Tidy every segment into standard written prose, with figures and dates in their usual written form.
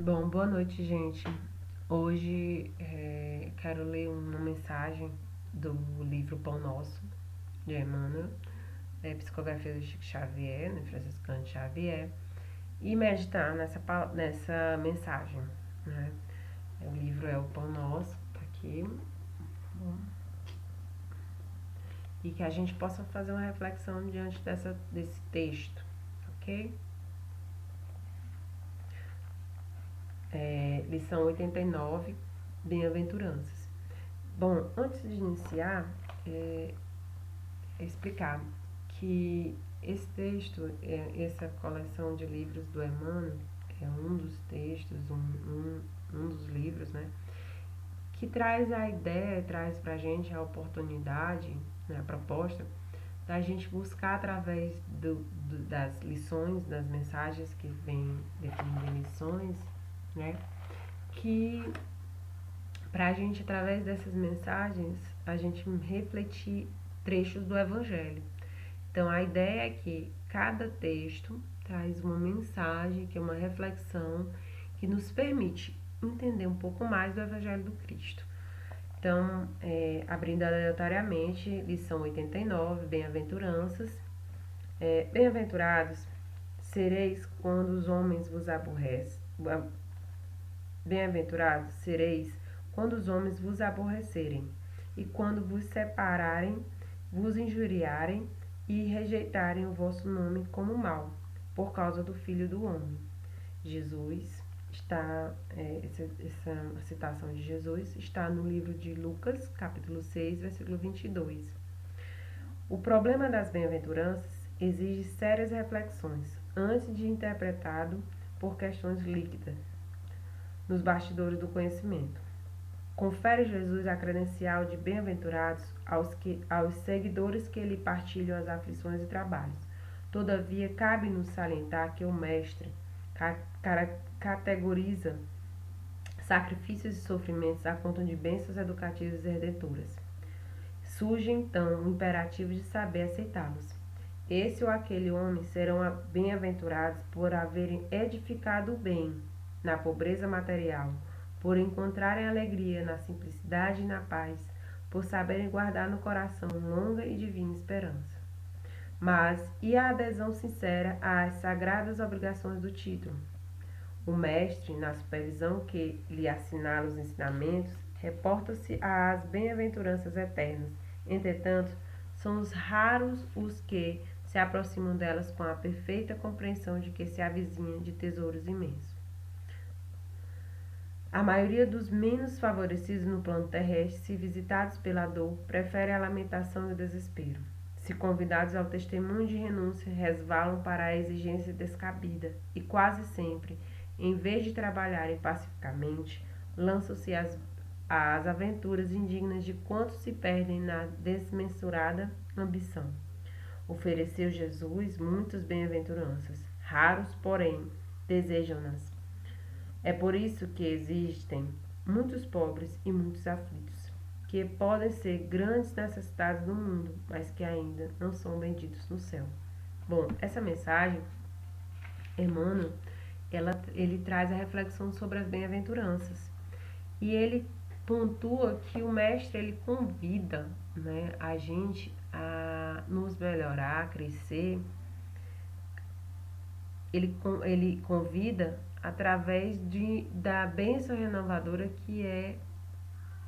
Bom, boa noite, gente. Hoje quero ler uma mensagem do livro Pão Nosso, de Emmanuel, psicografia do Chico Xavier, né, Franciscano Xavier, e meditar nessa mensagem. Né? O livro é o Pão Nosso, tá aqui, e que a gente possa fazer uma reflexão diante desse texto, ok? Lição 89, Bem-aventuranças. Bom, antes de iniciar, explicar que esse texto, essa coleção de livros do Emmanuel, é um dos textos, um dos livros, né, que traz a ideia, traz pra gente a oportunidade, né, a proposta da gente buscar através das lições, das mensagens que vem definindo em lições, né, que pra gente, através dessas mensagens, a gente refletir trechos do Evangelho. Então, a ideia é que cada texto traz uma mensagem, que é uma reflexão, que nos permite entender um pouco mais do Evangelho do Cristo. Então, abrindo aleatoriamente, lição 89, Bem-aventuranças. Bem-aventurados sereis quando os homens vos aborrecem. Bem-aventurados sereis quando os homens vos aborrecerem, e quando vos separarem, vos injuriarem e rejeitarem o vosso nome como mal, por causa do Filho do Homem. Jesus está, essa citação de Jesus está no livro de Lucas, capítulo 6, versículo 22. O problema das bem-aventuranças exige sérias reflexões, antes de interpretado por questões líquidas, nos bastidores do conhecimento. Confere Jesus a credencial de bem-aventurados aos seguidores que lhe partilham as aflições e trabalhos. Todavia, cabe-nos salientar que o Mestre categoriza sacrifícios e sofrimentos à conta de bênçãos educativas e redentoras. Surge então o imperativo de saber aceitá-los. Esse ou aquele homem serão bem-aventurados por haverem edificado o bem na pobreza material, por encontrarem alegria na simplicidade e na paz, por saberem guardar no coração longa e divina esperança. Mas e a adesão sincera às sagradas obrigações do título? O mestre, na supervisão que lhe assinala os ensinamentos, reporta-se às bem-aventuranças eternas. Entretanto, são os raros os que se aproximam delas com a perfeita compreensão de que se avizinha de tesouros imensos. A maioria dos menos favorecidos no plano terrestre, se visitados pela dor, prefere a lamentação e o desespero. Se convidados ao testemunho de renúncia, resvalam para a exigência descabida e quase sempre, em vez de trabalharem pacificamente, lançam-se às aventuras indignas de quantos se perdem na desmensurada ambição. Ofereceu Jesus muitas bem-aventuranças, raros, porém, desejam-nas. É por isso que existem muitos pobres e muitos aflitos, que podem ser grandes necessitados no mundo, mas que ainda não são benditos no céu. Bom, essa mensagem, Emmanuel, ele traz a reflexão sobre as bem-aventuranças. E ele pontua que o mestre ele convida, né, a gente a nos melhorar, a crescer. Ele convida através da bênção renovadora que é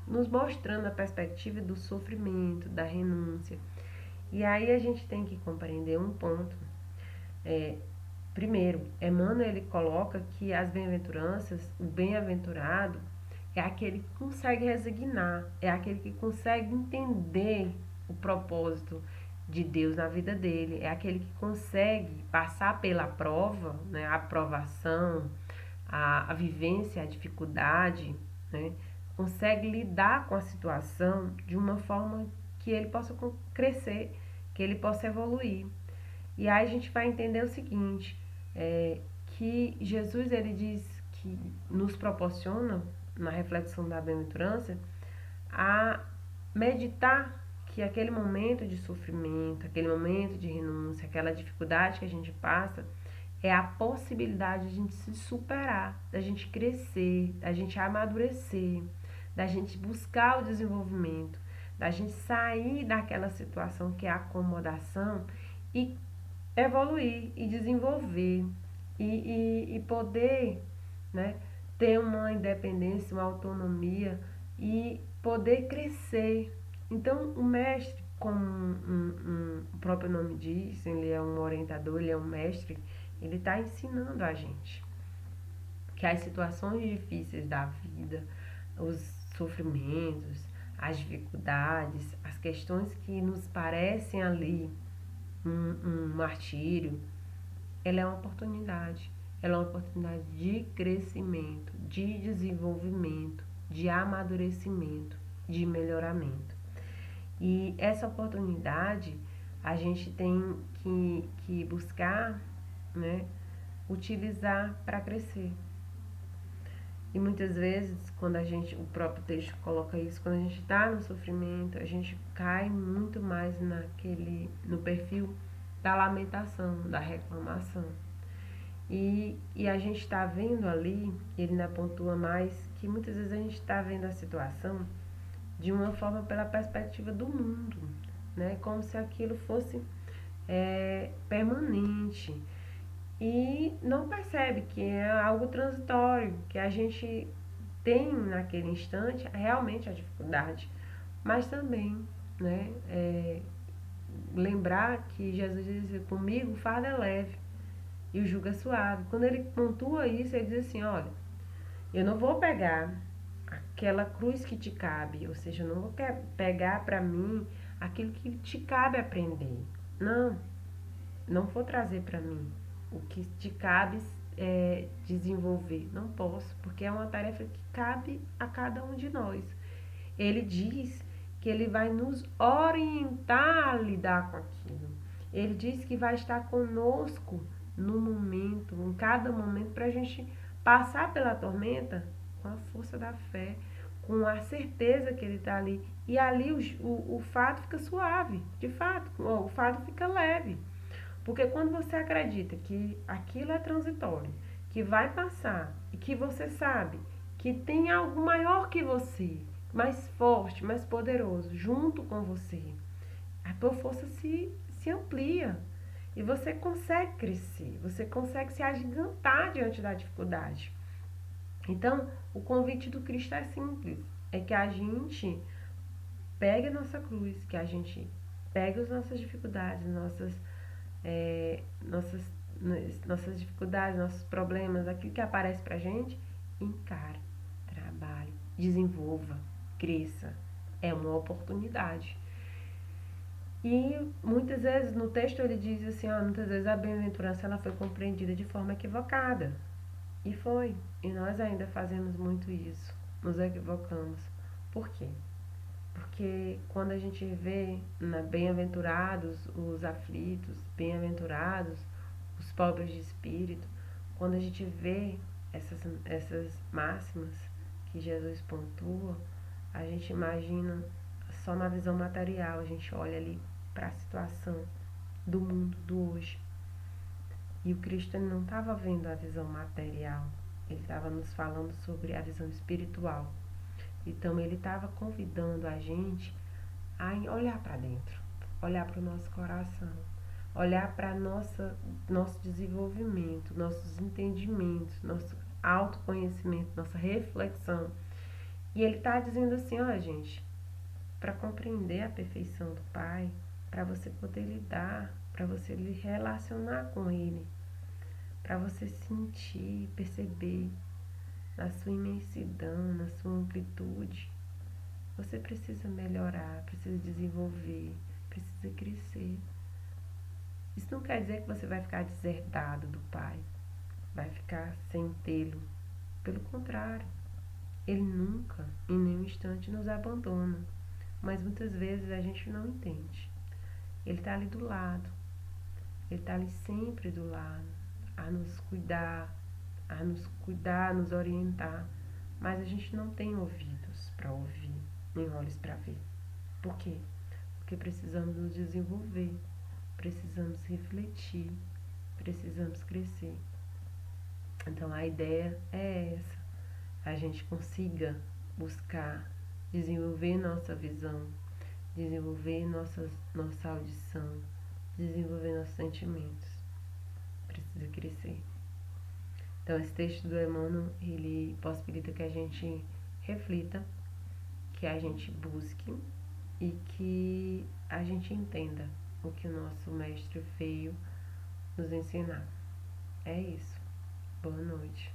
nos mostrando a perspectiva do sofrimento, da renúncia. E aí a gente tem que compreender um ponto. Primeiro, Emmanuel ele coloca que as bem-aventuranças, o bem-aventurado, é aquele que consegue resignar, é aquele que consegue entender o propósito de Deus na vida dele, é aquele que consegue passar pela prova, né, a aprovação, a vivência, a dificuldade, né, consegue lidar com a situação de uma forma que ele possa crescer, que ele possa evoluir. E aí a gente vai entender o seguinte, que Jesus ele diz que nos proporciona, na reflexão da bem-aventurança, a meditar que aquele momento de sofrimento, aquele momento de renúncia, aquela dificuldade que a gente passa, É a possibilidade de a gente se superar, da gente crescer, da gente amadurecer, da gente buscar o desenvolvimento, da gente sair daquela situação que é a acomodação e evoluir e desenvolver e poder, né, ter uma independência, uma autonomia e poder crescer. Então, o mestre, como o próprio nome diz, ele é um orientador, ele é um mestre, ele está ensinando a gente que as situações difíceis da vida, os sofrimentos, as dificuldades, as questões que nos parecem ali um martírio, ela é uma oportunidade. Ela é uma oportunidade de crescimento, de desenvolvimento, de amadurecimento, de melhoramento. E essa oportunidade a gente tem que buscar, né, utilizar para crescer. E muitas vezes, quando o próprio texto coloca isso, quando a gente está no sofrimento, a gente cai muito mais no perfil da lamentação, da reclamação. E a gente está vendo ali, ele ainda pontua mais, que muitas vezes a gente está vendo a situação de uma forma pela perspectiva do mundo, né? Como se aquilo fosse permanente. E não percebe que é algo transitório, que a gente tem naquele instante realmente a dificuldade, mas também, né, lembrar que Jesus diz: comigo o fardo é leve e o jugo é suave. Quando ele pontua isso, ele diz assim: olha, eu não vou pegar aquela cruz que te cabe, ou seja, eu não vou pegar para mim aquilo que te cabe aprender. Não, não vou trazer para mim o que te cabe desenvolver. Não posso, porque é uma tarefa que cabe a cada um de nós. Ele diz que ele vai nos orientar a lidar com aquilo. Ele diz que vai estar conosco no momento, em cada momento, para a gente passar pela tormenta com a força da fé, com a certeza que ele está ali. E ali o fardo fica suave, de fato, o fardo fica leve. Porque quando você acredita que aquilo é transitório, que vai passar, e que você sabe que tem algo maior que você, mais forte, mais poderoso, junto com você, a tua força se amplia. E você consegue crescer, você consegue se agigantar diante da dificuldade. Então, o convite do Cristo é simples, é que a gente pegue a nossa cruz, que a gente pegue as nossas dificuldades, nossas, nossas dificuldades, nossos problemas, aquilo que aparece pra gente, encare, trabalhe, desenvolva, cresça. É uma oportunidade. E muitas vezes no texto ele diz assim, muitas vezes a bem-aventurança ela foi compreendida de forma equivocada. E foi. E nós ainda fazemos muito isso. Nos equivocamos. Por quê? Porque quando a gente vê bem-aventurados os aflitos, bem-aventurados os pobres de espírito, quando a gente vê essas máximas que Jesus pontua, a gente imagina só na visão material, a gente olha ali para a situação do mundo do hoje. E o Cristo não estava vendo a visão material, ele estava nos falando sobre a visão espiritual. Então ele estava convidando a gente a olhar para dentro, olhar para o nosso coração, olhar para nosso desenvolvimento, nossos entendimentos, nosso autoconhecimento, nossa reflexão. E ele está dizendo assim, gente, para compreender a perfeição do Pai, para você poder lidar, para você lhe relacionar com Ele, para você sentir, perceber na sua imensidão, na sua amplitude, você precisa melhorar, precisa desenvolver, precisa crescer. Isso não quer dizer que você vai ficar deserdado do Pai, vai ficar sem tê-lo. Pelo contrário, Ele nunca, em nenhum instante, nos abandona. Mas muitas vezes a gente não entende. Ele está ali do lado, Ele está ali sempre do lado, a nos cuidar, a nos orientar. Mas a gente não tem ouvidos para ouvir, nem olhos para ver. Por quê? Porque precisamos nos desenvolver, precisamos refletir, precisamos crescer. Então a ideia é essa, a gente consiga buscar desenvolver nossa visão, desenvolver nossa audição, desenvolver nossos sentimentos. Precisa crescer. Então esse texto do Emmanuel, ele possibilita que a gente reflita, que a gente busque e que a gente entenda o que o nosso mestre veio nos ensinar. É isso. Boa noite.